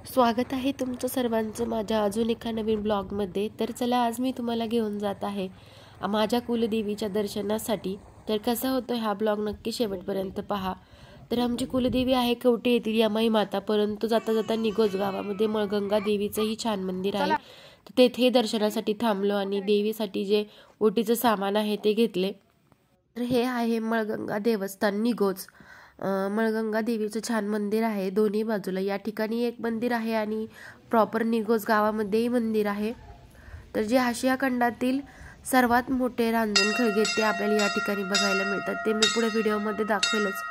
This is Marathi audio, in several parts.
स्वागत आहे तुमचं सर्वांचं माझ्या अजून एका नवीन ब्लॉगमध्ये। तर चला आज मी तुम्हाला घेऊन जात आहे माझ्या कुलदेवीच्या दर्शनासाठी। तर कसा होतो हा ब्लॉग नक्की शेवटपर्यंत पहा। तर आमची कुलदेवी आहे कवठे येथील यमाई माता, परंतु जाता जाता निघोज गावामध्ये मळगंगा देवीचंही छान मंदिर आहे। तर तेथे दर्शनासाठी थांबलो आणि देवीसाठी जे ओटीचं सामान आहे ते घेतले। तर हे आहे मळगंगा देवस्थान निघोज। मळगंगा देवीचं छान मंदिर आहे दोन्ही बाजूला। या ठिकाणी एक मंदिर आहे आणि प्रॉपर निघोज गावामध्येही मंदिर आहे। तर जे आशिया खंडातील सर्वात मोठे रांजणखळगे ते आपल्याला या ठिकाणी बघायला मिळतात, ते मी पुढे व्हिडिओमध्ये दाखवेलच।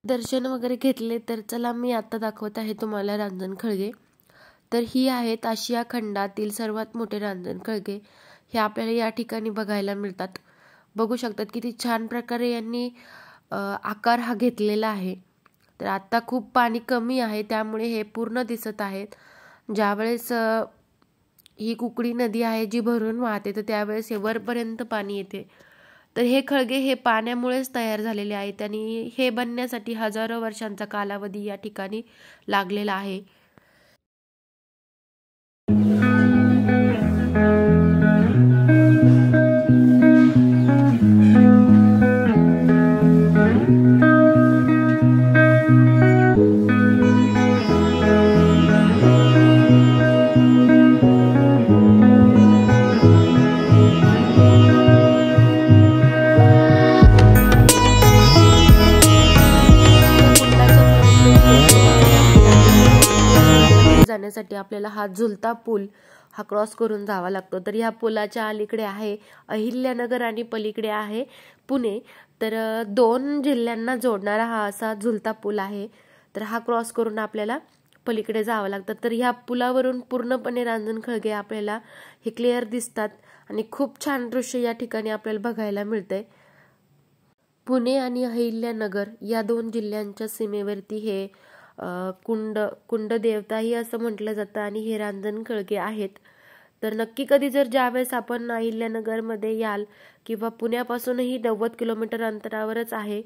दर्शन वगैरे घेतले तर चला मी आता दाखवत आहे तुम्हाला रांजणखळगे। तर ही आहेत आशिया खंडातील सर्वात मोठे रांजणखळगे। हे आपल्याला या ठिकाणी बघायला मिळतात। बघू शकतात किती छान प्रकारे यांनी आकार हा घेतलेला आहे। तर आता खूप पाणी कमी आहे त्यामुळे हे पूर्ण दिसत आहेत। ज्यावेळेस ही कुकडी नदी आहे जी भरून वाहते तर त्यावेळेस हे वरपर्यंत पाणी येते। तर हे खळगे हे पाण्यामुळेच तयार झालेले आहेत आणि हे बनण्यासाठी हजारो वर्षांचा कालावधी या ठिकाणी लागलेला आहे। जाण्यासाठी आपल्याला हा झुलता पूल हा क्रॉस करून जावा लागतो। तर या पुलाच्या अलीकडे आहे अहिल्यानगर आणि पलीकडे आहे पुणे। तर दोन जिल्ह्यांना जोडणारा हा असा झुलता पूल आहे। तर हा क्रॉस करून आपल्याला पलीकडे जावं लागतं। तर ह्या पुलावरून पूर्णपणे रांजणखळगे आपल्याला हे क्लिअर दिसतात आणि खूप छान दृश्य या ठिकाणी आपल्याला बघायला मिळतंय। पुणे आणि अहिल्यानगर या दोन जिल्ह्यांच्या सीमेवरती हे कुंड देवताही असं म्हटलं जातं आणि हे रांजणखळगे आहेत। तर नक्की कधी जर ज्यावेळेस आपण अहिल्यानगरमध्ये याल किंवा पुण्यापासूनही 90 किलोमीटर अंतरावरच आहे,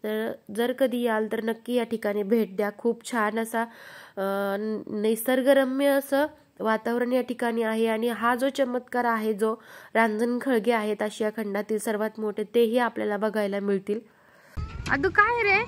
तर जर कधी याल तर नक्की या ठिकाणी भेट द्या। खूप छान असा निसर्गरम्य असं वातावरण या ठिकाणी आहे आणि हा जो चमत्कार आहे जो रांजणखळगे आहेत आशिया खंडातील सर्वात मोठे तेही आपल्याला बघायला मिळतील। अदू काय रे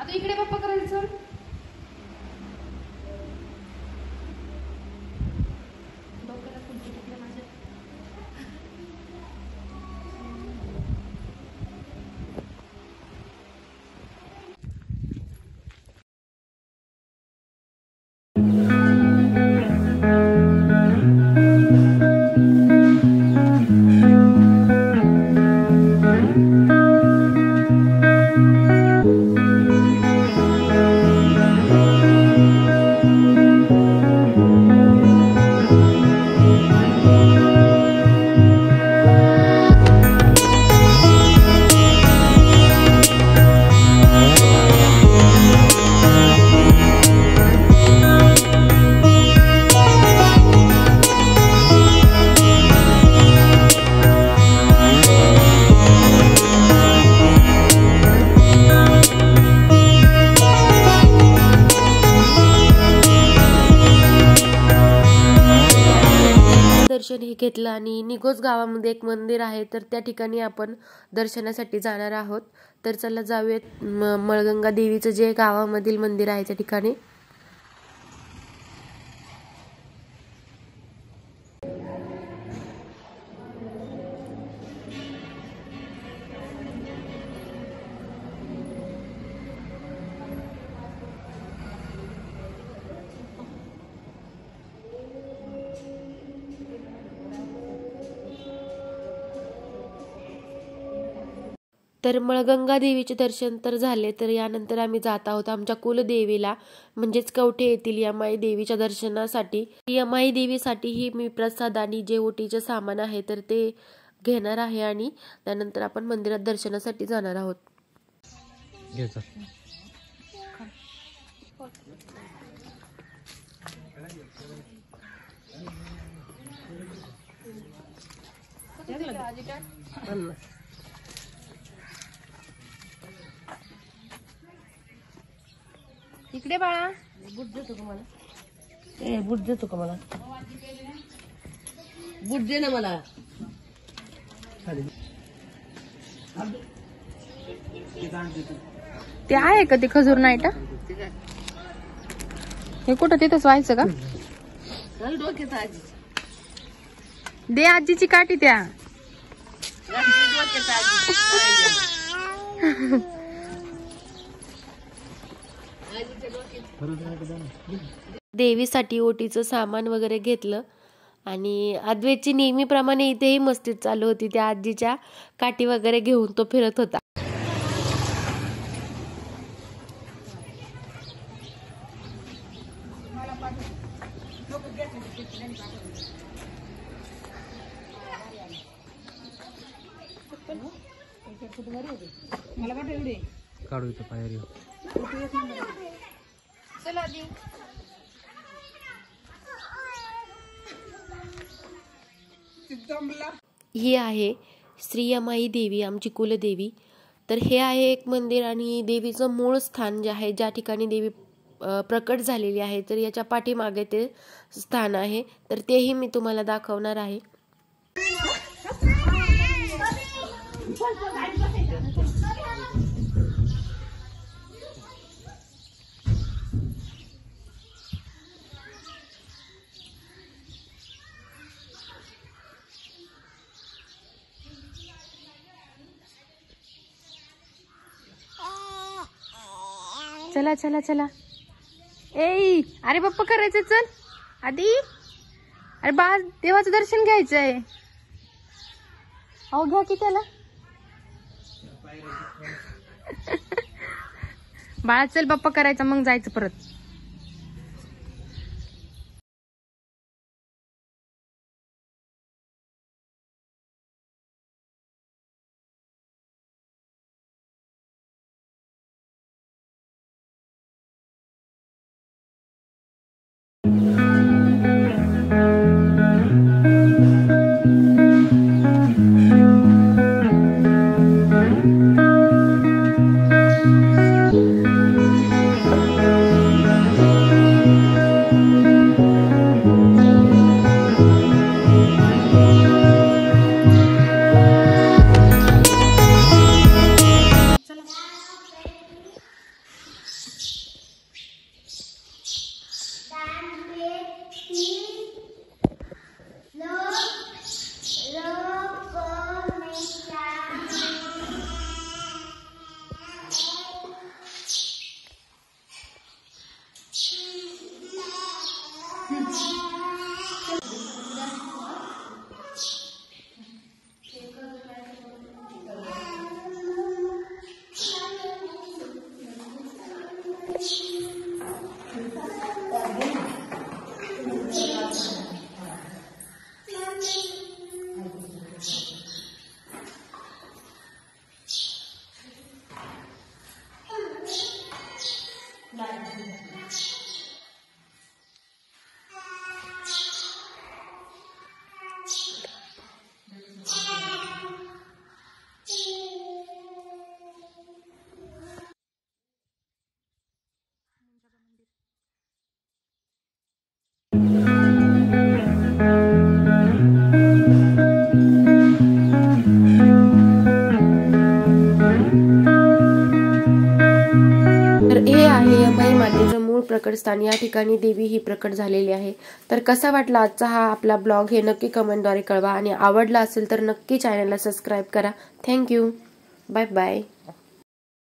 आता इकडे पप्पा करायचं दर्शन हे घेतलं आणि निघोज गावामध्ये एक मंदिर आहे तर त्या ठिकाणी आपण दर्शनासाठी जाणार आहोत. तर चला जाऊयात मळगंगा देवीचं जे गावामधील मंदिर आहे त्या ठिकाणी. तर मळगंगा देवीचे दर्शन तर झाले. तर यानंतर आम्ही जात आहोत आमच्या कुलदेवीला म्हणजेच कवठे येथील यमाई देवीच्या दर्शनासाठी. यमाई देवीसाठी ही मी प्रसाद आणि जे ओटीचे सामान आहे तर ते घेणार आहे आणि त्यानंतर आपण मंदिरात दर्शनासाठी जाणार आहोत. इकडे बाळा बूट देतो का मला? बूट देतो का मला? बूट दे ना मला. ते आहे का ते खजूर नाईट? हे कुठं तिथंच व्हायचं का? डोक्यात आजी दे आजीची काठी त्या. डोक्यात देवीसाठी ओटीचं सामान वगैरे घेतलं आणि अद्वैतची नेहमीप्रमाणे इथेही मस्ती चालू होती. त्या आजीच्या काठी वगैरे घेऊन तो फिरत होता. काढू इथं पायरी. चला आधी. ही आहे श्री यमाई देवी आमची कुलदेवी. तर हे आहे एक मंदिर आणि देवीचं मूळ स्थान जे आहे ज्या ठिकाणी देवी प्रकट झालेली आहे तर याच्या पाठीमागे ते स्थान आहे तर तेही मी तुम्हाला दाखवणार आहे. चला चला चला. ए अरे पप्पा करायचं चल आधी. अरे बा देवाचं दर्शन घ्यायचंय. अहो घ्या की त्याला. बाळा चल पप्पा करायचा मग जायचं परत. अहिल्याबाई मातेचं मूळ प्रकटस्थान या ठिकाणी देवी ही प्रकट झालेली आहे. तर कसा वाटला आजचा हा आपला ब्लॉग हे नक्की कमेंटद्वारे कळवा आणि आवडला असेल तर नक्की चॅनलला सबस्क्राईब करा. थँक्यू. Bye bye.